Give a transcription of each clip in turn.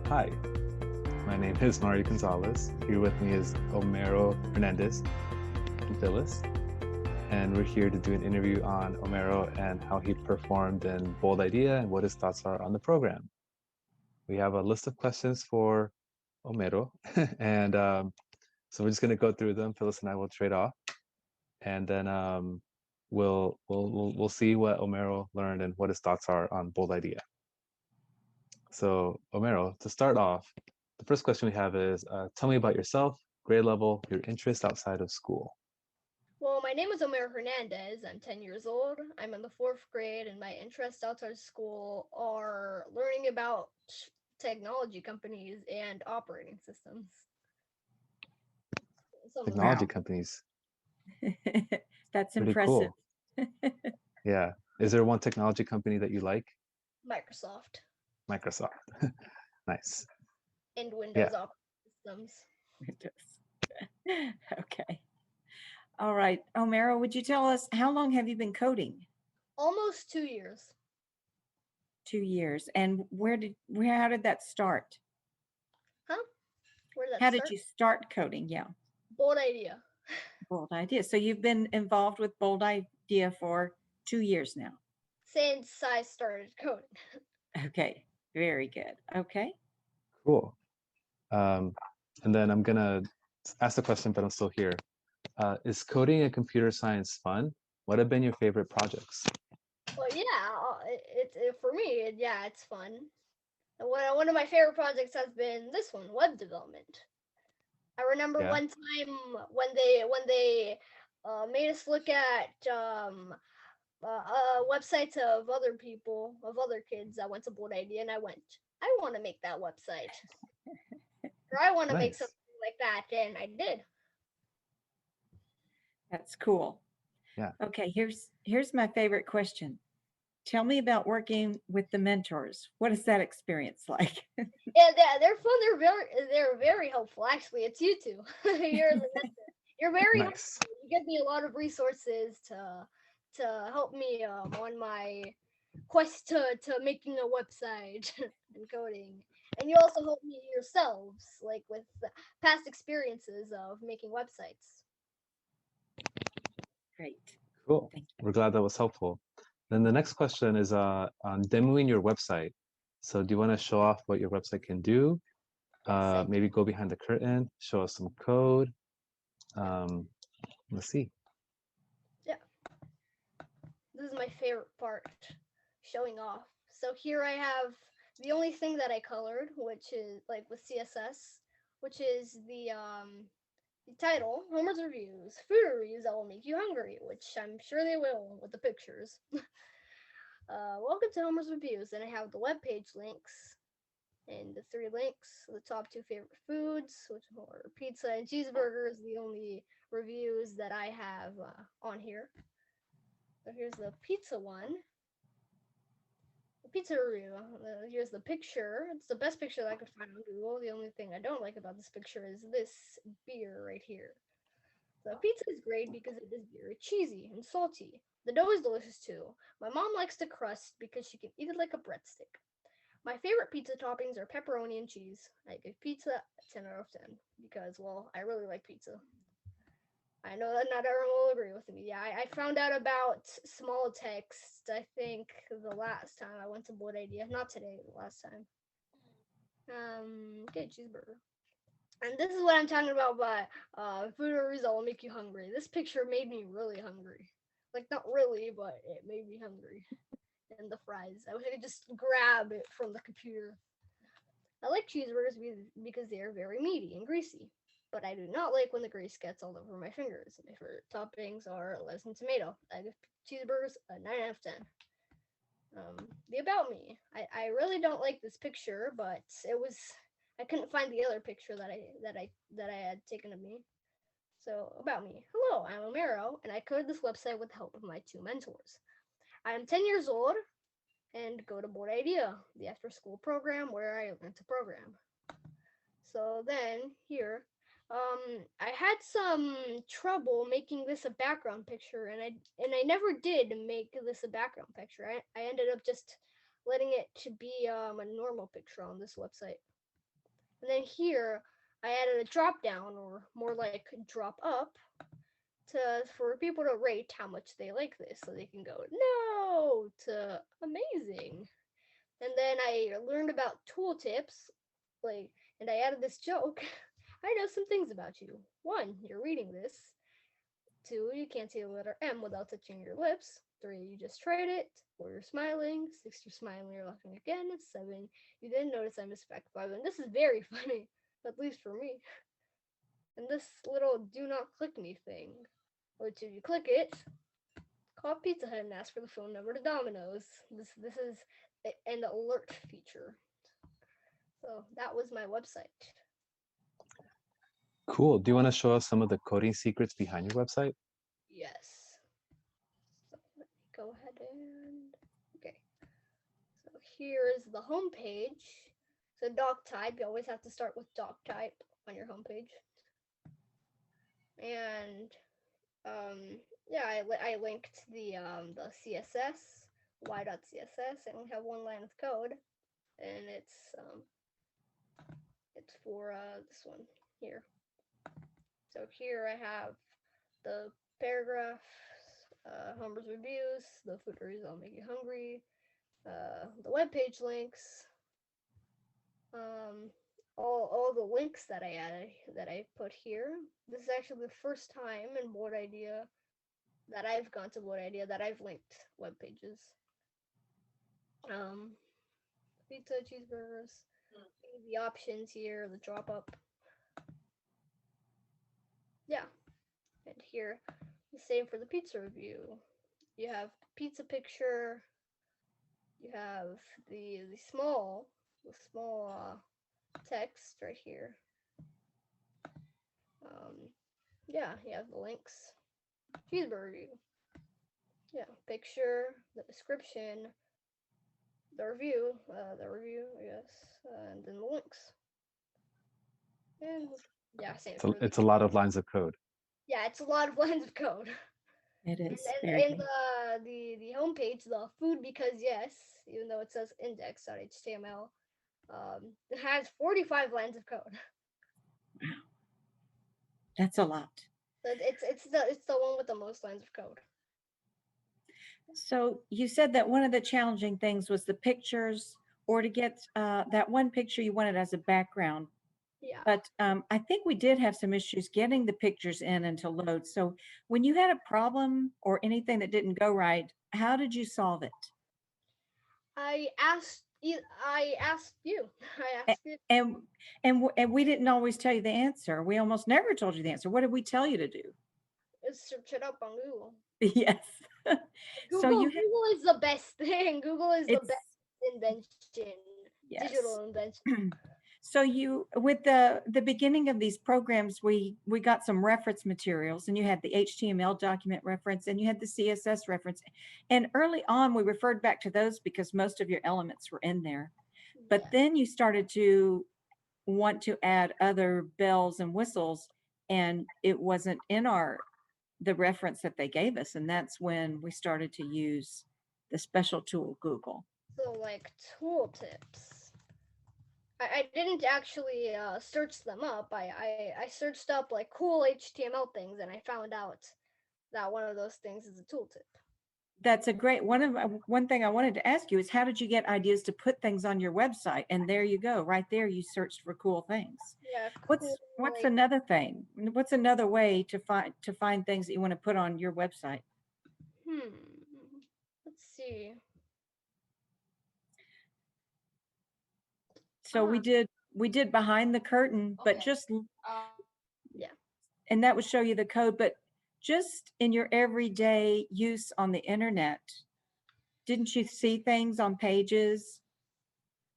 Hi, my name is Mario Gonzalez. Here with me is Homero Hernandez and Phyllis, and we're here to do an interview on Homero and how he performed in Bold Idea and what his thoughts are on the program. We have a list of questions for Homero, and so we're just going to go through them. Phyllis and I will trade off, and then we'll see what Homero learned and what his thoughts are on Bold Idea. So, Homero, to start off, the first question we have is tell me about yourself, grade level, your interests outside of school. Well, my name is Homero Hernandez. I'm 10 years old. I'm in the fourth grade, and my interests outside of school are learning about technology companies and operating systems. Some of them. Technology Wow. companies, That's pretty impressive. cool. Yeah. Is there one technology company that you like? Microsoft Microsoft. Nice. and Yeah. Windows operating systems. Okay. All right. Omero, would you tell us how long have you been coding? Almost 2 years. 2 years. And how did that start? Huh? Where did that How did start? you start coding? Yeah. Bold idea. Bold Idea. So you've been involved with Bold Idea for 2 years now. Since I started coding. Okay. Very good. Okay. Cool. Um, and then I'm gonna ask the question, but I'm still here. Is coding and computer science fun? What have been your favorite projects? Well, yeah, for me, yeah, it's fun. One of my favorite projects has been this one, web development. I remember Yeah. one time when they made us look at websites of other people, of other kids that went to Board Idea, and I went, I want to make that website, or I want to make Nice. something like that, and I did. That's cool. Yeah. Okay, here's my favorite question. Tell me about working with the mentors. What is that experience like? Yeah, they're fun. They're very helpful. Actually, it's you two. You're very helpful. Nice. You give me a lot of resources to help me on my quest to making a website and coding. And you also help me yourselves, like with past experiences of making websites. Great. Cool. Thank We're glad that was helpful. Then the next question is on demoing your website. So do you want to show off what your website can do? Yes, I Maybe go behind the curtain, show us some code. yeah Um, let's see. yeah. This is my favorite part, showing off. So here I have the only thing that I colored, which is like with CSS, which is the title, Homer's Reviews, food reviews that will make you hungry, which I'm sure they will with the pictures. Welcome to Homer's Reviews, and I have the web page links and the three links, the top two favorite foods, which are pizza and cheeseburgers, the only reviews that I have on here. So here's the pizza one. The pizza review. Here's the picture. It's the best picture that I could find on Google. The only thing I don't like about this picture is this beer right here. The pizza is great because it is very cheesy and salty. The dough is delicious too. My mom likes the crust because she can eat it like a breadstick. My favorite pizza toppings are pepperoni and cheese. I give pizza a 10 out of 10 because, well, I really like pizza. I know that not everyone will agree with me. Yeah, I found out about small text, I think, the last time I went to Board Idea. Not today, the last time. Get a cheeseburger. And this is what I'm talking about by food reviews that will make you hungry. This picture made me really hungry. Like, not really, but it made me hungry. And the fries. I wish I could just grab it from the computer. I like cheeseburgers because they are very meaty and greasy. But I do not like when the grease gets all over my fingers. My favorite toppings are lettuce and tomato. I give cheeseburgers a 9 out of 10. The about me. I really don't like this picture, but it was I couldn't find the other picture that I had taken of me. So about me. Hello, I'm Homero, and I coded this website with the help of my two mentors. I am 10 years old and go to Board Idea, the after school program where I learn to program. So then here, I had some trouble making this a background picture, and I never did make this a background picture. I ended up just letting it to be a normal picture on this website. And then here, I added a drop down, or more like drop up, for people to rate how much they like this, so they can go no to amazing. And then I learned about tooltips, like, and I added this joke. I know some things about you. One, you're reading this. Two, you can't say the letter M without touching your lips. Three, you just tried it. Four, you're smiling. Six, you're smiling, you're laughing again. Seven, you didn't notice I missed fact five. And this is very funny, at least for me. And this little do not click me thing, which if you click it, call Pizza Hut and ask for the phone number to Domino's. This is an alert feature. So that was my website. Cool. Do you want to show us some of the coding secrets behind your website? Yes. So let me go ahead and okay. So here is the home page. So doc type, you always have to start with doc type on your home page. And yeah, I linked the CSS, y.css. I only have one line of code, and it's for this one here. So here I have the paragraph, Homer's reviews, the food reviews I'll make you hungry, the web page links, all the links that I added, that I put here. This is actually the first time in Board Idea that I've gone to Board Idea that I've linked web pages. Pizza, cheeseburgers, the options here, the drop up. Yeah, and here the same for the pizza review. You have the pizza picture. You have the small text right here. Yeah, you have the links. Cheeseburger review. Yeah, picture, the description, the review, yes, and then the links. And yeah, same for It's a lot of lines of code. yeah, it's a lot of lines of code. It is And very in the homepage, the food because yes, even though it says index.html, it has 45 lines of code. That's a lot. But it's the one with the most lines of code. So you said that one of the challenging things was the pictures, or to get that one picture you wanted as a background. Yeah. But I think we did have some issues getting the pictures in and to load. So when you had a problem or anything that didn't go right, how did you solve it? I asked you. I asked you. I A- asked you. And we didn't always tell you the answer. We almost never told you the answer. What did we tell you to do? Search it up on Google. Yes. So you had Google is the best thing. Google is the it's best invention, yes. digital invention. So you with the beginning of these programs, we got some reference materials, and you had the HTML document reference and you had the CSS reference. And early on we referred back to those because most of your elements were in there. But Yeah. then you started to want to add other bells and whistles, and it wasn't in the reference that they gave us, and that's when we started to use the special tool Google. So like tooltips. I didn't actually search them up. I searched up like cool HTML things, and I found out that one of those things is a tooltip. That's a great one thing I wanted to ask you is how did you get ideas to put things on your website? And there you go, right there you searched for cool things. Yeah, cool. What's Like, another thing? What's another way to find things that you want to put on your website? let's see. So we did behind the curtain, but just Yeah. and that would show you the code, but just in your everyday use on the internet, didn't you see things on pages,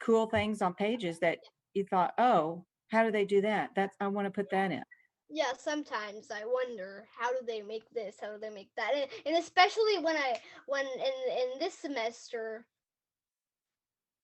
cool things on pages that you thought, oh, how do they do that? That's I want to put that in. Yeah, sometimes I wonder how do they make this, how do they make that, and especially when in this semester,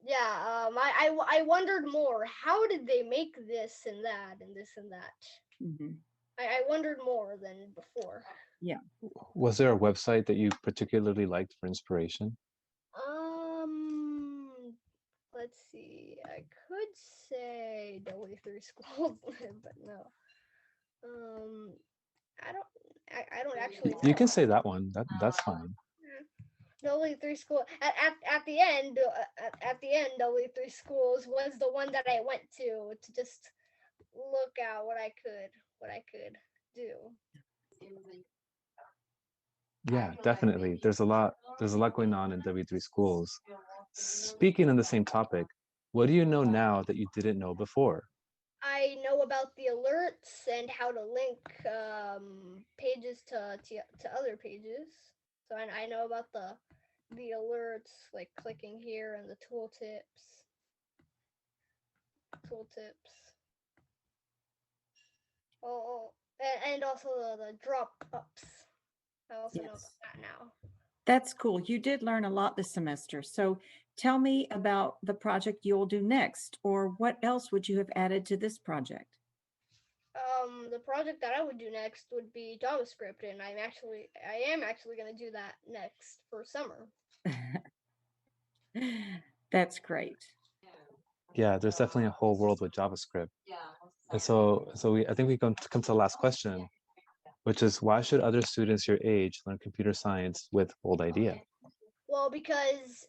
yeah, I wondered more. How did they make this and that and this and that? Mm-hmm. I wondered more than before. Yeah. Was there a website that you particularly liked for inspiration? Um, let's see. I could say W3 schools, but no. I don't. I don't actually You know. can say that one. That's fine. W3 school at the end. At the end, W3 schools was the one that I went to just look at what I could do. Yeah, definitely. There's a lot going on in W3 schools. Speaking on the same topic, what do you know now that you didn't know before? I know about the alerts and how to link pages to other pages. So I know about the alerts, like clicking here and the tooltips. Oh, and also the drop ups. I also know about Yes. that now. That's cool. You did learn a lot this semester. So tell me about the project you'll do next, or what else would you have added to this project? The project that I would do next would be JavaScript, and I am actually going to do that next for summer. That's great. Yeah, there's definitely a whole world with JavaScript. And I think we come to the last question, which is why should other students your age learn computer science with Bold Idea? Well, because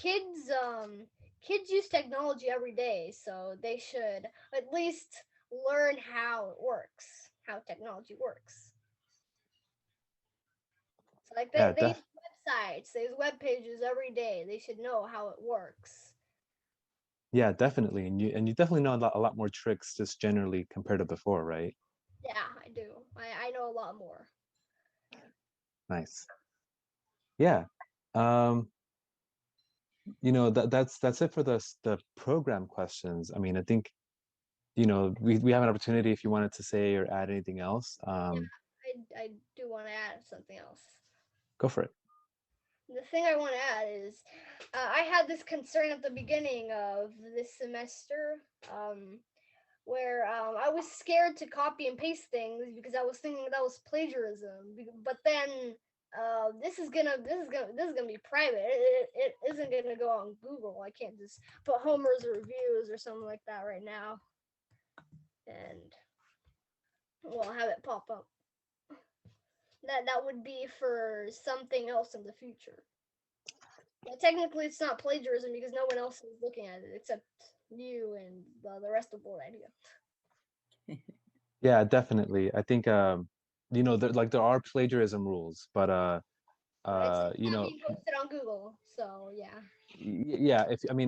kids use technology every day, so they should at least learn how it works, how technology works. So like Yeah, they use websites, they use web pages every day. They should know how it works. yeah, definitely. And you definitely know a lot more tricks just generally compared to before, right? Yeah, I do. I know a lot more. Nice. Yeah. Um, that's it for the program questions. I mean, I think, we have an opportunity if you wanted to say or add anything else. I do want to add something else. Go for it. The thing I want to add is I had this concern at the beginning of this semester where I was scared to copy and paste things because I was thinking that was plagiarism. But then this is gonna be private. It isn't gonna go on Google. I can't just put Homer's reviews or something like that right now, and well, have it pop up. That would be for something else in the future. Yeah, technically, it's not plagiarism because no one else is looking at it except you and the rest of Board Idea. Yeah, definitely. I think there are plagiarism rules, but But it's not being posted on Google, so yeah. yeah,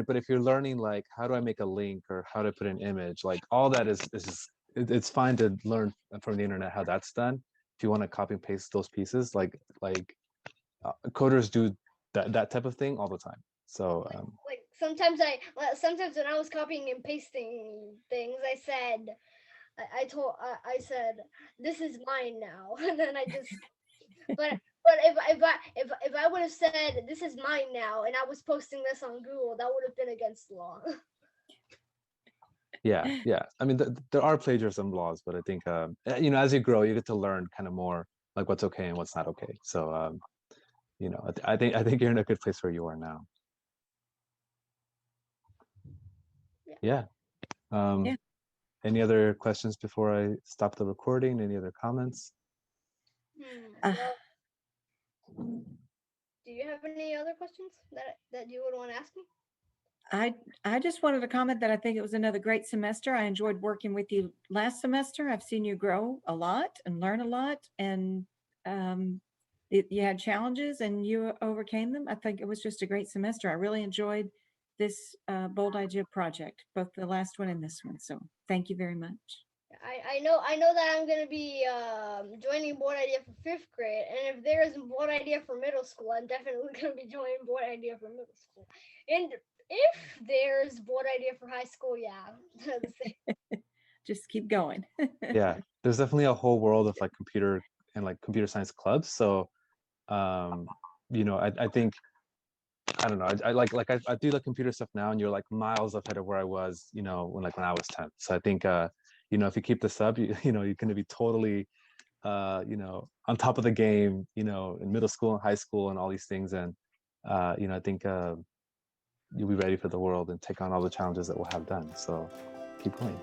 but if you're learning like how do I make a link or how to put an image, like all that it's fine to learn from the internet how that's done. If you want to copy and paste those pieces, coders do that type of thing all the time. So Like sometimes when I was copying and pasting things, I said this is mine now, and then I just but if I would have said this is mine now and I was posting this on Google, that would have been against the law. yeah. I mean, there are plagiarism laws, but I think as you grow, you get to learn kind of more like what's okay and what's not okay. So I think you're in a good place where you are now. Yeah. Yeah. Um, Any other questions before I stop the recording? Any other comments? Well, do you have any other questions that you would want to ask me? I just wanted to comment that I think it was another great semester. I enjoyed working with you last semester. I've seen you grow a lot and learn a lot, and you had challenges and you overcame them. I think it was just a great semester. I really enjoyed this Bold Idea project, both the last one and this one. So thank you very much. I know that I'm gonna be joining Board Idea for 5th grade, and if there is Board Idea for middle school, I'm definitely gonna be joining Board Idea for middle school. And if there's Board Idea for high school, yeah, Just keep going. Yeah, there's definitely a whole world of computer science clubs. So I think I don't know. I do the computer stuff now, and you're like miles ahead of where I was, when I was 10. So I think if you keep this up, you're going to be totally on top of the game, in middle school and high school and all these things. And I think you'll be ready for the world and take on all the challenges that we'll have done. So keep going.